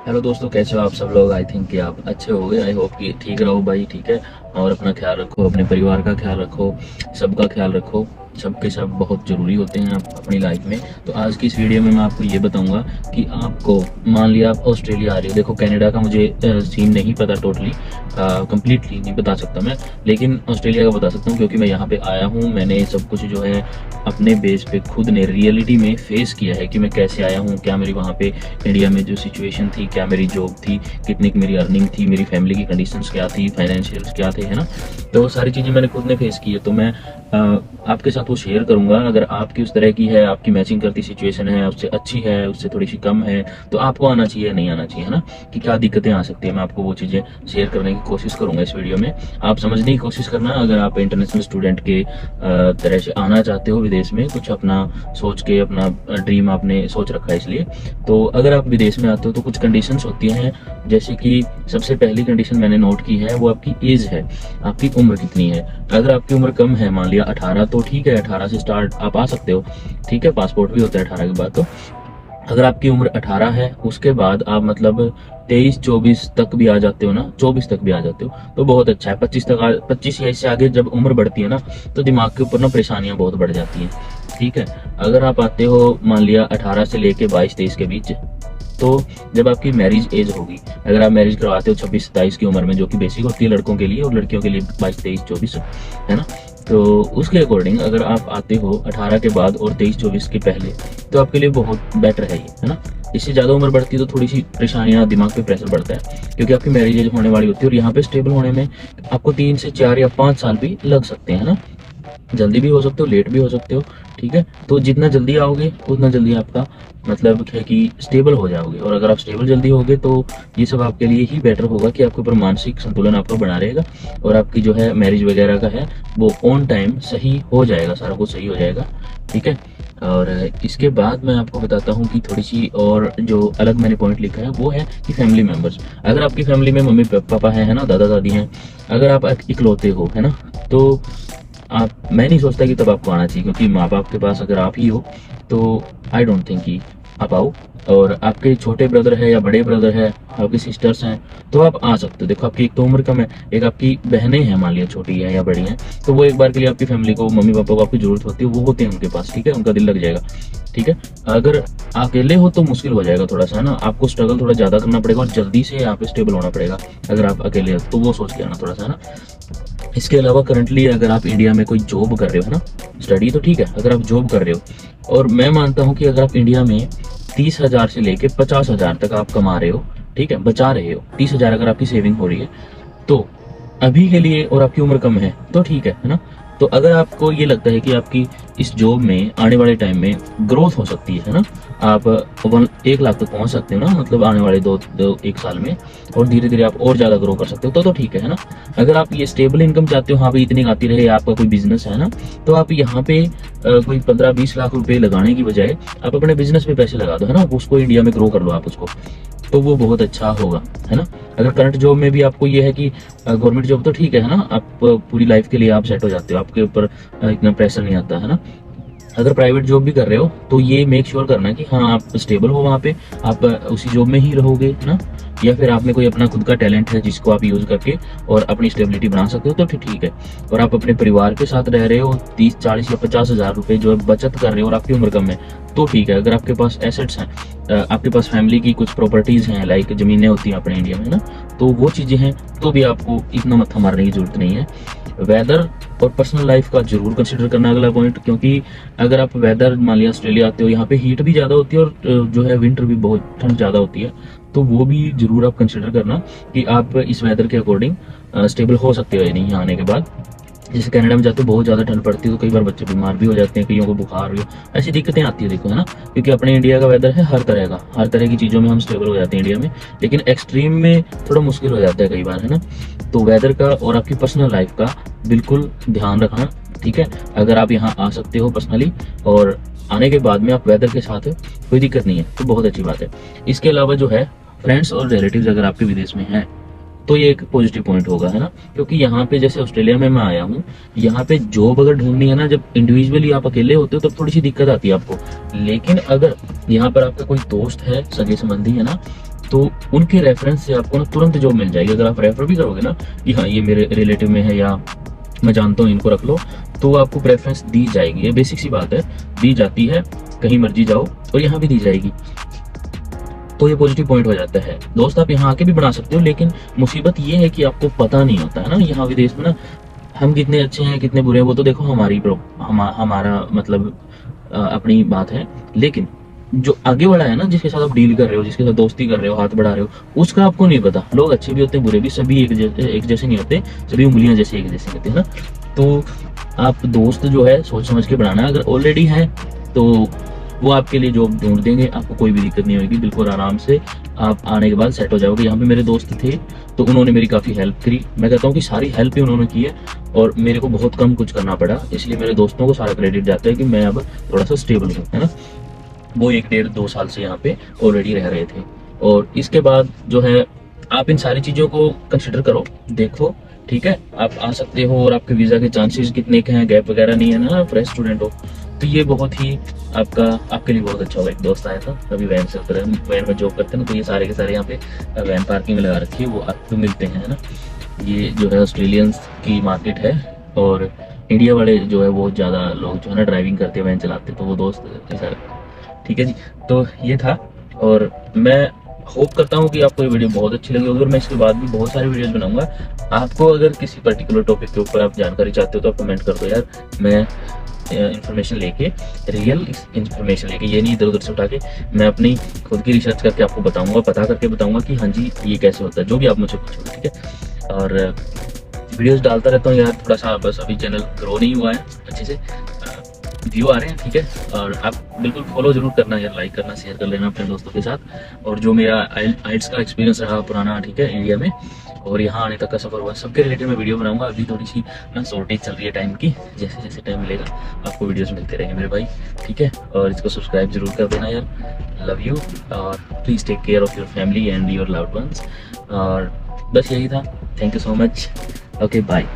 Hello दोस्तों, कैसे हो आप सब लोग। आई थिंक कि आप अच्छे हो गए। आई होप कि ठीक रहो भाई, ठीक है। और अपना ख्याल रखो, अपने परिवार का ख्याल रखो, सबका ख्याल रखो। सबके सब बहुत ज़रूरी होते हैं आप अपनी लाइफ में। तो आज की इस वीडियो में मैं आपको ये बताऊंगा कि आपको, मान लिया आप ऑस्ट्रेलिया आ रहे हो। देखो, कनाडा का मुझे सीन नहीं पता टोटली, कम्प्लीटली नहीं बता सकता मैं, लेकिन ऑस्ट्रेलिया का बता सकता हूँ क्योंकि मैं यहाँ पे आया हूँ। मैंने सब कुछ जो है अपने बेस पे खुद ने रियलिटी में फेस किया है कि मैं कैसे आया हूँ, क्या मेरी वहाँ पे इंडिया में जो सिचुएशन थी, क्या मेरी जॉब थी, कितनी की मेरी अर्निंग थी, मेरी फैमिली की कंडीशंस क्या थी, फाइनेंशियल्स क्या थे, है ना। तो वो सारी चीज़ें मैंने खुद ने फेस की है। तो मैं आपके साथ वो शेयर करूंगा। अगर आपकी उस तरह की है, आपकी मैचिंग करती सिचुएशन है, उससे अच्छी है, उससे थोड़ी सी कम है, तो आपको आना चाहिए नहीं आना चाहिए, है ना, कि क्या दिक्कतें आ सकती है। मैं आपको वो चीज़ें शेयर करने की कोशिश करूंगा इस वीडियो में। आप समझने की कोशिश करना, अगर आप इंटरनेशनल स्टूडेंट के तरह से आना चाहते हो विदेश में, कुछ अपना सोच के, अपना ड्रीम आपने सोच रखा है इसलिए। तो अगर आप विदेश में आते हो तो कुछ कंडीशंस होती हैं, जैसे कि सबसे पहली कंडीशन मैंने नोट की है वो आपकी एज है। आपकी उम्र कितनी है। अगर आपकी उम्र कम है, मान लिया 18, तो ठीक है, 18 से स्टार्ट आप आ सकते हो, ठीक है। पासपोर्ट भी होता है 18 के बाद। तो अगर आपकी उम्र 18 है, उसके बाद आप मतलब 23-24 तक भी आ जाते हो ना, 24 तक भी आ जाते हो तो बहुत अच्छा है। 25 या इससे आगे जब उम्र बढ़ती है ना, तो दिमाग के ऊपर ना परेशानियां बहुत बढ़ जाती हैं, ठीक है। अगर आप आते हो मान लिया 18 से लेके 22-23 के बीच, तो जब आपकी मैरिज एज होगी, अगर आप मैरिज करवाते हो 26-27 की उम्र में, जो कि बेसिक होती है लड़कों के लिए, और लड़कियों के लिए 22-23-24, है ना। तो उसके अकॉर्डिंग अगर आप आते हो 18 के बाद और 23-24 के पहले, तो आपके लिए बहुत बेटर है ये, है ना। इससे ज़्यादा उम्र बढ़ती है तो थोड़ी सी परेशानियां, दिमाग पे प्रेशर बढ़ता है, क्योंकि आपकी मैरिज एज होने वाली होती है और यहाँ पे स्टेबल होने में आपको 3 से 4 या 5 साल भी लग सकते हैं, है ना। जल्दी भी हो सकते हो, लेट भी हो सकते हो, ठीक है। तो जितना जल्दी आओगे उतना जल्दी आपका मतलब है कि स्टेबल हो जाओगे। और अगर आप स्टेबल जल्दी होगे तो ये सब आपके लिए ही बेटर होगा कि आपके ऊपर मानसिक संतुलन आपका बना रहेगा, और आपकी जो है मैरिज वगैरह का है वो ऑन टाइम सही हो जाएगा, सारा कुछ सही हो जाएगा, ठीक है। और इसके बाद मैं आपको बताता हूँ कि थोड़ी सी और जो अलग मैंने पॉइंट लिखा है वो है कि फैमिली मेम्बर्स। अगर आपकी फैमिली में मम्मी पापा है ना, दादा दादी हैं, अगर आप इकलौते हो, है ना, तो आप, मैं नहीं सोचता कि तब आपको आना चाहिए, क्योंकि माँ बाप के पास अगर आप ही हो तो आई डोंट थिंक कि आप आओ। और आपके छोटे ब्रदर है या बड़े ब्रदर है, आपकी सिस्टर्स हैं, तो आप आ सकते हो। देखो, आपकी एक तो उम्र कम है, एक आपकी बहनें हैं, मान लिया छोटी है या बड़ी हैं, तो वो एक बार के लिए आपकी फैमिली को, मम्मी पापा को आपकी जरूरत होती है, वो होते हैं उनके पास, ठीक है, उनका दिल लग जाएगा, ठीक है। अगर अकेले हो तो मुश्किल हो जाएगा थोड़ा सा, है ना, आपको स्ट्रगल थोड़ा ज़्यादा करना पड़ेगा और जल्दी से यहाँ पे स्टेबल होना पड़ेगा। अगर आप अकेले हो तो वो सोच के आना थोड़ा सा, है ना। इसके अलावा करंटली अगर आप इंडिया में कोई जॉब कर रहे हो, है ना, स्टडी तो ठीक है, अगर आप जॉब कर रहे हो, और मैं मानता हूँ कि अगर आप इंडिया में 30,000 से लेके 50,000 तक आप कमा रहे हो, ठीक है, बचा रहे हो, 30,000 अगर आपकी सेविंग हो रही है, तो अभी के लिए, और आपकी उम्र कम है तो ठीक है ना। तो अगर आपको ये लगता है कि आपकी इस जॉब में आने वाले टाइम में ग्रोथ हो सकती है ना, आप 1 लाख तक पहुंच सकते हो ना, मतलब आने वाले 1 साल में, और धीरे धीरे आप और ज़्यादा ग्रो कर सकते हो, तो ठीक है ना। अगर आप ये स्टेबल इनकम चाहते हो, हाँ भाई इतनी आती रहे, आपका कोई बिजनेस है ना, तो आप यहाँ पे कोई 15-20 लाख रुपए लगाने की बजाय आप अपने बिजनेस में पैसे लगा दो, है ना, उसको इंडिया में ग्रो कर लो आप उसको, तो वो बहुत अच्छा होगा, है ना। अगर करंट जॉब में भी आपको ये है कि गवर्नमेंट जॉब तो ठीक है ना, आप पूरी लाइफ के लिए आप सेट हो जाते हो, आपके ऊपर इतना प्रेशर नहीं आता, है ना। अगर प्राइवेट जॉब भी कर रहे हो तो ये मेक श्योर करना कि हाँ आप स्टेबल हो वहाँ पे, आप उसी जॉब में ही रहोगे, है ना। या फिर आप में कोई अपना खुद का टैलेंट है जिसको आप यूज करके और अपनी स्टेबिलिटी बना सकते हो, तो फिर ठीक है। और आप अपने परिवार के साथ रह रहे हो, 30, 40 या 50,000 रुपए जो है बचत कर रहे हो, और आपकी उम्र कम है, तो ठीक है। अगर आपके पास एसेट्स हैं, आपके पास फैमिली की कुछ प्रॉपर्टीज हैं, लाइक जमीनें होती हैं अपने इंडिया में ना, तो वो चीजें हैं, तो भी आपको इतना मत्था मारने की जरूरत नहीं है। वेदर और पर्सनल लाइफ का जरूर कंसिडर करना अगला पॉइंट, क्योंकि अगर आप वेदर, मान लिया ऑस्ट्रेलिया आते हो, यहाँ पे हीट भी ज़्यादा होती है और जो है विंटर भी बहुत ठंड ज़्यादा होती है, तो वो भी जरूर आप कंसिडर करना कि आप इस वेदर के अकॉर्डिंग स्टेबल हो सकते हो या नहीं यहाँ आने के बाद। जैसे कनाडा में जाते हो बहुत ज़्यादा ठंड पड़ती है, तो कई बार बच्चे बीमार भी हो जाते हैं, कईयों को बुखार हो, ऐसी दिक्कतें आती है, देखो, है ना। क्योंकि अपने इंडिया का वेदर है हर तरह का, हर तरह की चीज़ों में हम स्टेबल हो जाते हैं इंडिया में, लेकिन एक्सट्रीम में थोड़ा मुश्किल हो जाता है कई बार, है ना। तो वेदर का और आपकी पर्सनल लाइफ का बिल्कुल ध्यान रखना, ठीक है। अगर आप यहाँ आ सकते हो पर्सनली, और आने के बाद में आप वेदर के साथ कोई दिक्कत नहीं है, तो बहुत अच्छी बात है। इसके अलावा जो है फ्रेंड्स और रिलेटिव्स अगर आपके विदेश में हैं, तो ये एक पॉजिटिव पॉइंट होगा, है ना। क्योंकि यहाँ पे जैसे ऑस्ट्रेलिया में मैं आया हूँ, यहाँ पे जॉब अगर ढूंढनी है ना, जब इंडिविजुअली आप अकेले होते हो तब थोड़ी सी दिक्कत आती है आपको, लेकिन अगर यहाँ पर आपका कोई दोस्त है, सगे संबंधी है ना, तो उनके रेफरेंस से आपको ना तुरंत जॉब मिल जाएगी। अगर आप रेफर भी करोगे ना कि हाँ ये मेरे रिलेटिव में है या मैं जानता हूँ इनको रख लो, तो आपको प्रेफरेंस दी जाएगी। ये बेसिक सी बात है, दी जाती है, कहीं मर्जी जाओ और यहाँ भी दी जाएगी। तो ये पॉजिटिव पॉइंट हो जाता है। दोस्त आप यहाँ आके भी बना सकते हो, लेकिन मुसीबत ये है कि आपको पता नहीं होता है ना यहाँ विदेश में ना हम कितने अच्छे हैं कितने बुरे हैं, वो तो देखो हमारा मतलब अपनी बात है। लेकिन जो आगे वाला है ना, जिसके साथ आप डील कर रहे हो, जिसके साथ दोस्ती कर रहे हो, हाथ बढ़ा रहे हो, उसका आपको नहीं पता। लोग अच्छे भी होते हैं बुरे भी, सभी एक जैसे नहीं होते, सभी उंगलियां जैसे एक जैसी होती है ना। तो आप दोस्त जो है सोच समझ के बनाना। अगर ऑलरेडी है तो वो आपके लिए जॉब ढूंढ देंगे, आपको कोई भी दिक्कत नहीं होगी, बिल्कुल आराम से आप आने के बाद सेट हो जाओगे। यहाँ पे मेरे दोस्त थे तो उन्होंने मेरी काफ़ी हेल्प करी। मैं कहता हूँ कि सारी हेल्प ही उन्होंने की है और मेरे को बहुत कम कुछ करना पड़ा, इसलिए मेरे दोस्तों को सारा क्रेडिट जाता है कि मैं अब थोड़ा सा स्टेबल हूँ, है ना। वो 1 डेढ़ 2 साल से यहाँ पे ऑलरेडी रह रहे थे। और इसके बाद जो है आप इन सारी चीज़ों को कंसिडर करो, देखो, ठीक है। आप आ सकते हो और आपके वीज़ा के चांसेस कितने के हैं, गैप वगैरह नहीं है ना, फ्रेश स्टूडेंट हो, तो ये बहुत ही आपके लिए बहुत अच्छा होगा। एक दोस्त आया था अभी वैन से उतर, वैन में जॉब करते हैं ना, तो ये सारे के सारे यहाँ पे वैन पार्किंग में लगा रखी है, वो आपको मिलते हैं, है ना। ये जो है ऑस्ट्रेलियंस की मार्केट है और इंडिया वाले जो है बहुत ज़्यादा लोग जो है ना ड्राइविंग करते हैं, वैन चलाते हैं, तो वो दोस्त ऐसा, ठीक है जी। तो ये था और मैं होप करता हूँ कि आपको ये वीडियो बहुत अच्छी लगी होगी और मैं इसके बाद भी बहुत सारी वीडियोस बनाऊंगा। आपको अगर किसी पर्टिकुलर टॉपिक के ऊपर आप जानकारी चाहते हो तो आप कमेंट कर दो यार, मैं इंफॉर्मेशन लेके, रियल इंफॉर्मेशन लेके, ये नहीं इधर उधर से उठा के, मैं अपनी खुद की रिसर्च करके आपको बताऊंगा, पता करके बताऊंगा कि हाँ जी ये कैसे होता है, जो भी आप मुझे पूछोगे, ठीक है। और वीडियोस डालता रहता हूँ यार, थोड़ा सा बस अभी चैनल ग्रो नहीं हुआ है अच्छे से, व्यू आ रहे हैं, ठीक है। और आप बिल्कुल फॉलो जरूर करना यार, लाइक करना, शेयर कर लेना अपने दोस्तों के साथ। और जो मेरा आइल्स का एक्सपीरियंस रहा पुराना, ठीक है, इंडिया में और यहाँ आने तक का सफर हुआ, सबके रिलेटेड मैं वीडियो बनाऊंगा। अभी थोड़ी सी ना शॉर्टेज चल रही है टाइम की, जैसे जैसे टाइम मिलेगा आपको वीडियोस मिलते रहेंगे मेरे भाई, ठीक है। और इसको सब्सक्राइब जरूर कर देना यार, लव यू। और please take care of your family and your loved ones. और बस यही था, thank you so much, okay bye.